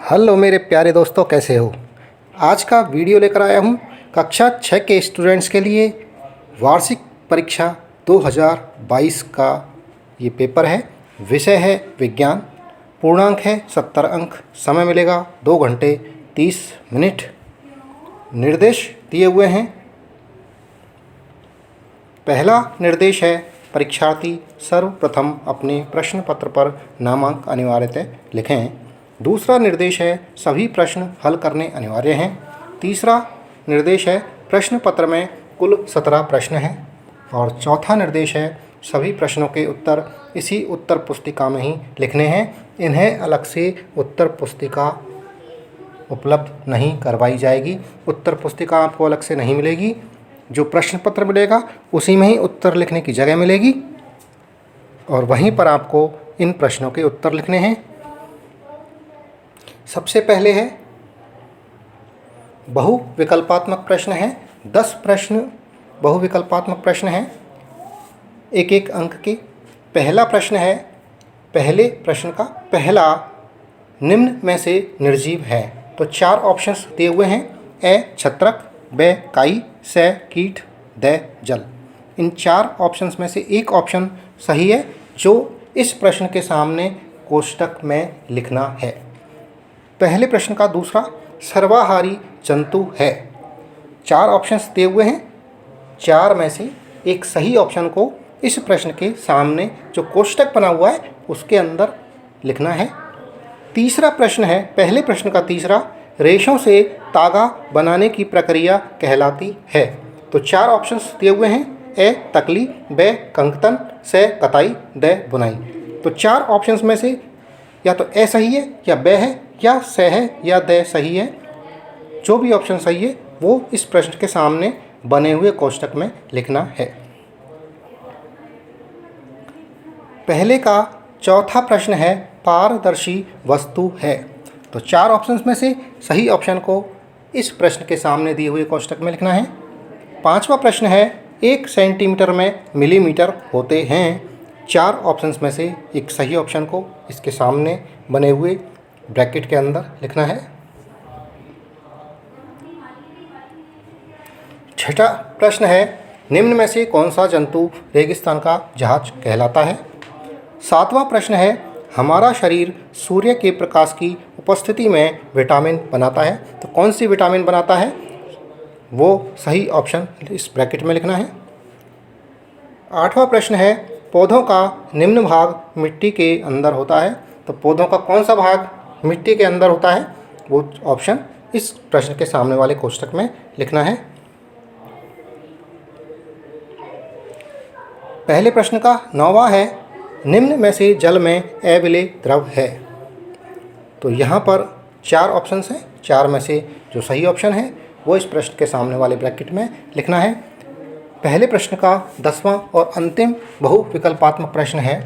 Hello मेरे प्यारे दोस्तों, कैसे हो। आज का वीडियो लेकर आया हूँ कक्षा 6 के स्टूडेंट्स के लिए वार्षिक परीक्षा 2022 का ये पेपर है। विषय है विज्ञान। पूर्णांक है 70 अंक। समय मिलेगा 2 घंटे 30 मिनट। निर्देश दिए हुए हैं। पहला निर्देश है परीक्षार्थी सर्वप्रथम अपने प्रश्न पत्र पर नामांक अनिवार्यतः लिखें। दूसरा निर्देश है सभी प्रश्न हल करने अनिवार्य हैं। तीसरा निर्देश है प्रश्न पत्र में कुल 17 प्रश्न हैं। और चौथा निर्देश है सभी प्रश्नों के उत्तर इसी उत्तर पुस्तिका में ही लिखने हैं। इन्हें अलग से उत्तर पुस्तिका उपलब्ध नहीं करवाई जाएगी। उत्तर पुस्तिका आपको अलग से नहीं मिलेगी। जो प्रश्न पत्र मिलेगा उसी में ही उत्तर लिखने की जगह मिलेगी और वहीं पर आपको इन प्रश्नों के उत्तर लिखने हैं। सबसे पहले है बहुविकल्पात्मक प्रश्न है। 10 प्रश्न बहुविकल्पात्मक प्रश्न हैं, एक एक अंक के। पहला प्रश्न है, पहले प्रश्न का पहला निम्न में से निर्जीव है। तो 4 ऑप्शंस दिए हुए हैं। ए छत्रक, ब काई, स कीट, द जल। इन 4 ऑप्शंस में से एक ऑप्शन सही है जो इस प्रश्न के सामने कोष्टक में लिखना है। पहले प्रश्न का दूसरा सर्वाहारी जंतु है। 4 ऑप्शंस दिए हुए हैं। 4 में से एक सही ऑप्शन को इस प्रश्न के सामने जो कोष्टक बना हुआ है उसके अंदर लिखना है। तीसरा प्रश्न है, पहले प्रश्न का तीसरा, रेशों से तागा बनाने की प्रक्रिया कहलाती है। तो 4 ऑप्शंस दिए हुए हैं। ए तकली, ब कंकतन, स कताई, द बुनाई। तो 4 ऑप्शंस में से या तो ए सही है या ब है या स है या द सही है। जो भी ऑप्शन सही है वो इस प्रश्न के सामने बने हुए कोष्टक में लिखना है। पहले का चौथा प्रश्न है पारदर्शी वस्तु है। तो 4 ऑप्शंस में से सही ऑप्शन को इस प्रश्न के सामने दिए हुए कोष्टक में लिखना है। 5वां प्रश्न है 1 सेंटीमीटर में मिलीमीटर होते हैं। 4 ऑप्शंस में से एक सही ऑप्शन को इसके सामने बने हुए ब्रैकेट के अंदर लिखना है। 6वां प्रश्न है निम्न में से कौन सा जंतु रेगिस्तान का जहाज कहलाता है। 7वां प्रश्न है हमारा शरीर सूर्य के प्रकाश की उपस्थिति में विटामिन बनाता है। तो कौन सी विटामिन बनाता है वो सही ऑप्शन इस ब्रैकेट में लिखना है। 8वां प्रश्न है पौधों का निम्न भाग मिट्टी के अंदर होता है। तो पौधों का कौन सा भाग मिट्टी के अंदर होता है वो ऑप्शन इस प्रश्न के सामने वाले कोष्टक में लिखना है। पहले प्रश्न का 9वां है निम्न में से जल में अविलेय द्रव है। तो यहाँ पर 4 ऑप्शंस हैं। 4 में से जो सही ऑप्शन है वो इस प्रश्न के सामने वाले ब्रैकेट में लिखना है। पहले प्रश्न का 10वां और अंतिम बहुविकल्पात्मक प्रश्न है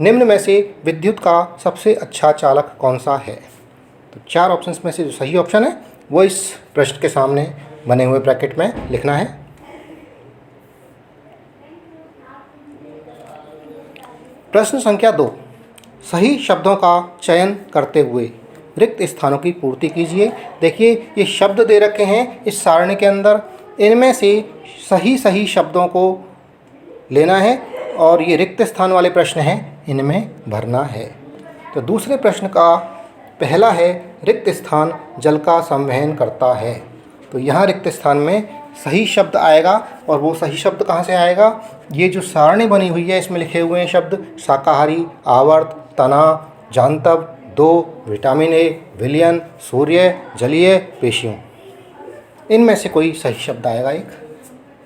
निम्न में से विद्युत का सबसे अच्छा चालक कौन सा है। तो 4 ऑप्शंस में से जो सही ऑप्शन है वो इस प्रश्न के सामने बने हुए ब्रैकेट में लिखना है। प्रश्न संख्या 2, सही शब्दों का चयन करते हुए रिक्त स्थानों की पूर्ति कीजिए। देखिए ये शब्द दे रखे हैं इस सारणी के अंदर। इनमें से सही शब्दों को लेना है और ये रिक्त स्थान वाले प्रश्न हैं, इनमें भरना है। तो दूसरे प्रश्न का पहला है रिक्त स्थान जल का संवहन करता है। तो यहाँ रिक्त स्थान में सही शब्द आएगा और वो सही शब्द कहाँ से आएगा। ये जो सारणी बनी हुई है इसमें लिखे हुए हैं शब्द शाकाहारी, आवर्त, तना, जांतव, दो, विटामिन ए, विलयन, सूर्य, जलीय, पेशियों। इनमें से कोई सही शब्द आएगा एक।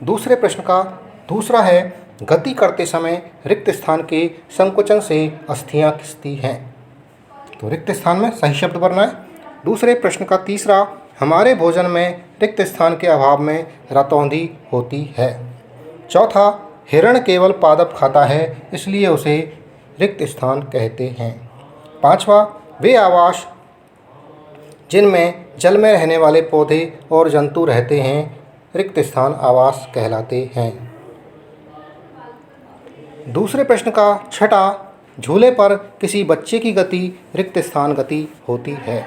दूसरे प्रश्न का दूसरा है गति करते समय रिक्त स्थान के संकुचन से अस्थियां खिंचती हैं। तो रिक्त स्थान में सही शब्द भरना है। दूसरे प्रश्न का तीसरा हमारे भोजन में रिक्त स्थान के अभाव में रतौंधी होती है। चौथा हिरण केवल पादप खाता है इसलिए उसे रिक्त स्थान कहते हैं। 5वां वे आवास जिनमें जल में रहने वाले पौधे और जंतु रहते हैं रिक्त स्थान आवास कहलाते हैं। दूसरे प्रश्न का 6वां झूले पर किसी बच्चे की गति रिक्त स्थान गति होती है।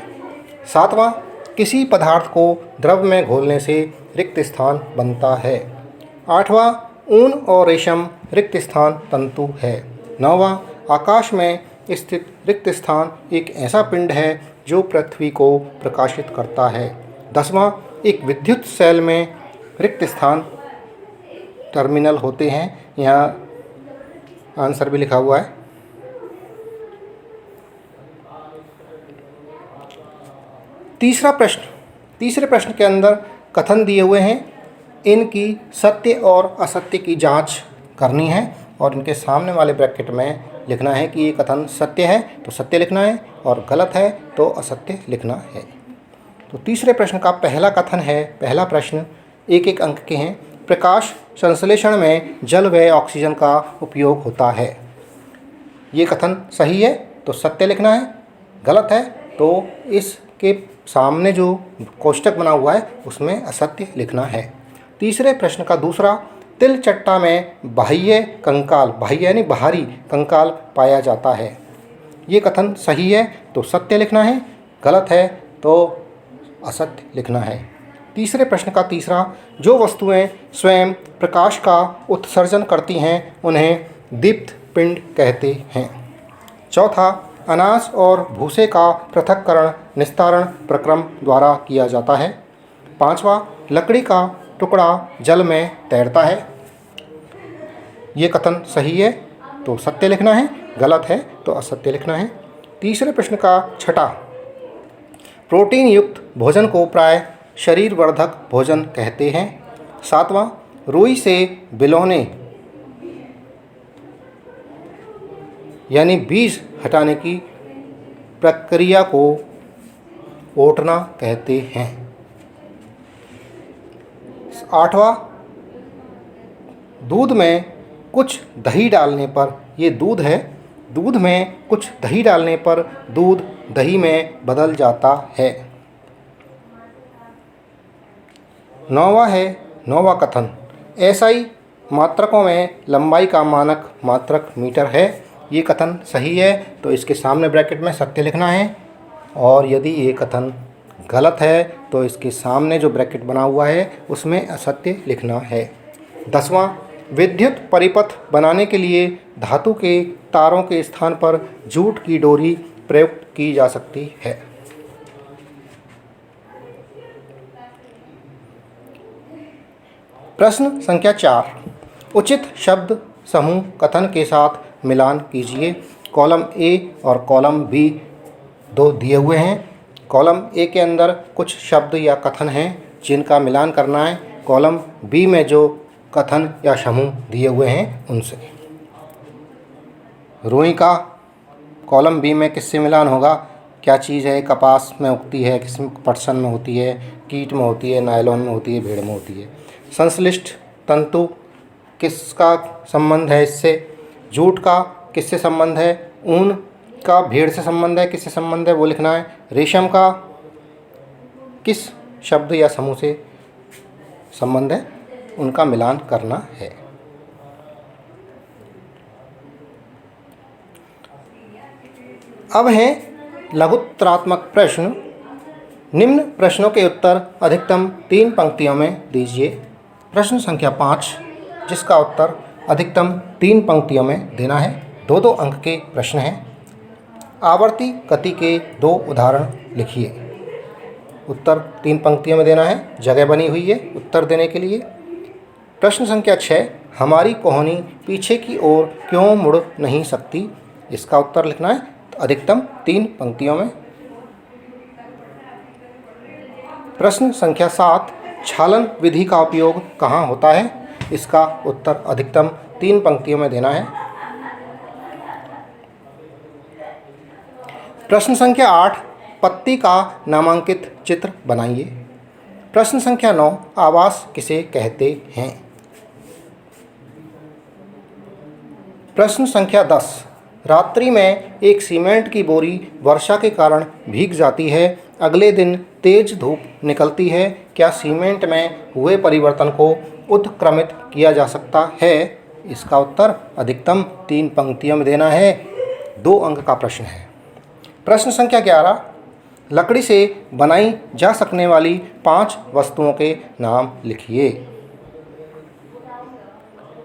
सातवां, किसी पदार्थ को द्रव में घोलने से रिक्त स्थान बनता है। आठवां, ऊन और रेशम रिक्त स्थान तंतु है। नौवां, आकाश में स्थित रिक्त स्थान एक ऐसा पिंड है जो पृथ्वी को प्रकाशित करता है। 10वां, एक विद्युत सेल में रिक्त स्थान टर्मिनल होते हैं। यहाँ आंसर भी लिखा हुआ है। तीसरे प्रश्न के अंदर कथन दिए हुए हैं, इनकी सत्य और असत्य की जांच करनी है और इनके सामने वाले ब्रैकेट में लिखना है कि ये कथन सत्य है तो सत्य लिखना है और गलत है तो असत्य लिखना है। तो तीसरे प्रश्न का पहला कथन है, पहला प्रश्न एक एक अंक के हैं। प्रकाश संश्लेषण में जल व ऑक्सीजन का उपयोग होता है। ये कथन सही है तो सत्य लिखना है, गलत है तो इसके सामने जो कोष्टक बना हुआ है उसमें असत्य लिखना है। तीसरे प्रश्न का दूसरा, तिल चट्टा में बाह्य कंकाल, बाह्य यानी बाहरी कंकाल पाया जाता है। ये कथन सही है तो सत्य लिखना है, गलत है तो असत्य लिखना है। तीसरे प्रश्न का तीसरा, जो वस्तुएं स्वयं प्रकाश का उत्सर्जन करती हैं उन्हें दीप्त पिंड कहते हैं। चौथा, अनाज और भूसे का पृथक्करण निस्तारण प्रक्रम द्वारा किया जाता है। पांचवा, लकड़ी का टुकड़ा जल में तैरता है। ये कथन सही है तो सत्य लिखना है, गलत है तो असत्य लिखना है। तीसरे प्रश्न का छठा, प्रोटीन युक्त भोजन को प्राय शरीर वर्धक भोजन कहते हैं। सातवां, रुई से बिलौने यानी बीज हटाने की प्रक्रिया को ओटना कहते हैं। आठवां, दूध में कुछ दही डालने पर, ये दूध है, दूध में कुछ दही डालने पर दूध दही में बदल जाता है। नौवां कथन, एसआई मात्रकों में लंबाई का मानक मात्रक मीटर है। ये कथन सही है तो इसके सामने ब्रैकेट में सत्य लिखना है और यदि ये कथन गलत है तो इसके सामने जो ब्रैकेट बना हुआ है उसमें असत्य लिखना है। 10वां, विद्युत परिपथ बनाने के लिए धातु के तारों के स्थान पर जूट की डोरी प्रयुक्त की जा सकती है। प्रश्न संख्या 4, उचित शब्द समूह कथन के साथ मिलान कीजिए। कॉलम ए और कॉलम बी दो दिए हुए हैं। कॉलम ए के अंदर कुछ शब्द या कथन हैं जिनका मिलान करना है। कॉलम बी में जो कथन या समूह दिए हुए हैं उनसे। रुई का कॉलम बी में किससे मिलान होगा? क्या चीज़ है? कपास में उगती है, किस पटसन में होती है, कीट में होती है, नायलॉन में होती है, भेड़ में होती है। संश्लिष्ट तंतु किसका संबंध है इससे? जूट का किससे संबंध है? ऊन का भेड़ से संबंध है, किससे संबंध है वो लिखना है। रेशम का किस शब्द या समूह से संबंध है उनका मिलान करना है। अब हैं लघुत्तरात्मक प्रश्न। निम्न प्रश्नों के उत्तर अधिकतम 3 पंक्तियों में दीजिए। प्रश्न संख्या 5 जिसका उत्तर अधिकतम 3 पंक्तियों में देना है। 2-2 अंक के प्रश्न हैं। आवर्ती गति के 2 उदाहरण लिखिए। उत्तर 3 पंक्तियों में देना है। जगह बनी हुई है उत्तर देने के लिए। प्रश्न संख्या 6, हमारी कहानी पीछे की ओर क्यों मुड़ नहीं सकती? इसका उत्तर लिखना है अधिकतम 3 पंक्तियों में। प्रश्न संख्या 7, छालन विधि का उपयोग कहाँ होता है? इसका उत्तर अधिकतम 3 पंक्तियों में देना है। प्रश्न संख्या 8, पत्ती का नामांकित चित्र बनाइए। प्रश्न संख्या 9, आवास किसे कहते हैं? प्रश्न संख्या 10, रात्रि में एक सीमेंट की बोरी वर्षा के कारण भीग जाती है, अगले दिन तेज धूप निकलती है, क्या सीमेंट में हुए परिवर्तन को उत्क्रमित किया जा सकता है? इसका उत्तर अधिकतम 3 पंक्तियों में देना है। 2 अंक का प्रश्न है। प्रश्न संख्या 11, लकड़ी से बनाई जा सकने वाली 5 वस्तुओं के नाम लिखिए।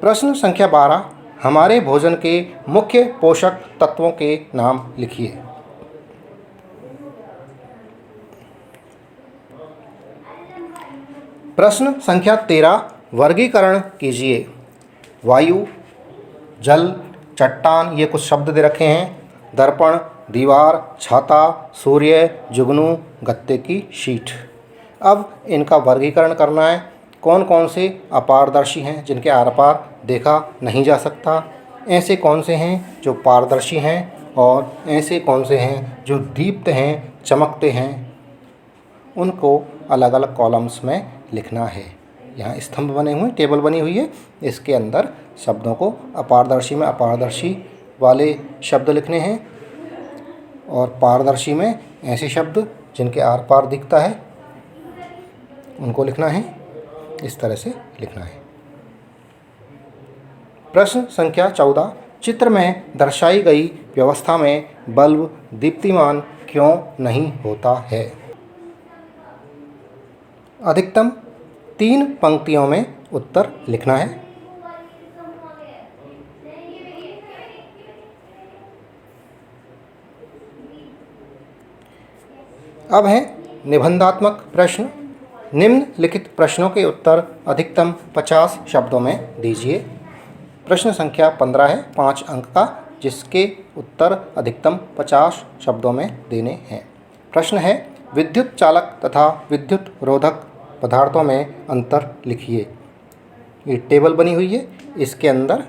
प्रश्न संख्या 12, हमारे भोजन के मुख्य पोषक तत्वों के नाम लिखिए। प्रश्न संख्या 13, वर्गीकरण कीजिए। वायु, जल, चट्टान, ये कुछ शब्द दे रखे हैं। दर्पण, दीवार, छाता, सूर्य, जुगनू, गत्ते की शीट। अब इनका वर्गीकरण करना है। कौन कौन से अपारदर्शी हैं जिनके आर पार देखा नहीं जा सकता, ऐसे कौन से हैं जो पारदर्शी हैं, और ऐसे कौन से हैं जो दीप्त हैं, चमकते हैं, उनको अलग अलग कॉलम्स में लिखना है। यहाँ स्तंभ बने हुए, टेबल बनी हुई है, इसके अंदर शब्दों को अपारदर्शी में अपारदर्शी वाले शब्द लिखने हैं, और पारदर्शी में ऐसे शब्द जिनके आर पार दिखता है उनको लिखना है। इस तरह से लिखना है। प्रश्न संख्या 14, चित्र में दर्शाई गई व्यवस्था में बल्ब दीप्तिमान क्यों नहीं होता है? अधिकतम 3 पंक्तियों में उत्तर लिखना है। अब है निबंधात्मक प्रश्न। निम्नलिखित प्रश्नों के उत्तर अधिकतम 50 शब्दों में दीजिए। प्रश्न संख्या 15 है, 5 अंक का, जिसके उत्तर अधिकतम 50 शब्दों में देने हैं। प्रश्न है, विद्युत चालक तथा विद्युत रोधक पदार्थों में अंतर लिखिए। ये टेबल बनी हुई है, इसके अंदर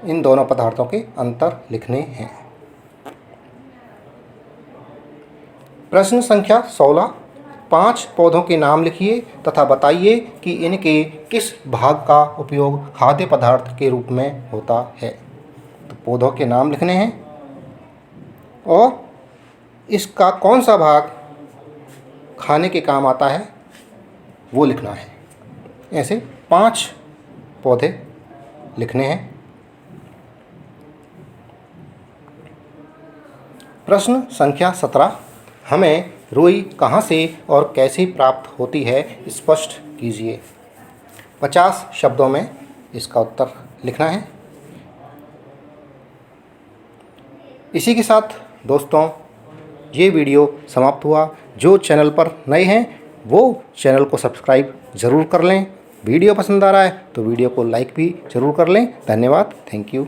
इन दोनों पदार्थों के अंतर लिखने हैं। प्रश्न संख्या 16, 5 पौधों के नाम लिखिए तथा बताइए कि इनके किस भाग का उपयोग खाद्य पदार्थ के रूप में होता है। तो पौधों के नाम लिखने हैं और इसका कौन सा भाग खाने के काम आता है वो लिखना है। ऐसे 5 पौधे लिखने हैं। प्रश्न संख्या 17, हमें रुई कहाँ से और कैसे प्राप्त होती है स्पष्ट कीजिए। 50 शब्दों में इसका उत्तर लिखना है। इसी के साथ दोस्तों ये वीडियो समाप्त हुआ। जो चैनल पर नए हैं वो चैनल को सब्सक्राइब ज़रूर कर लें। वीडियो पसंद आ रहा है तो वीडियो को लाइक भी ज़रूर कर लें। धन्यवाद। Thank you.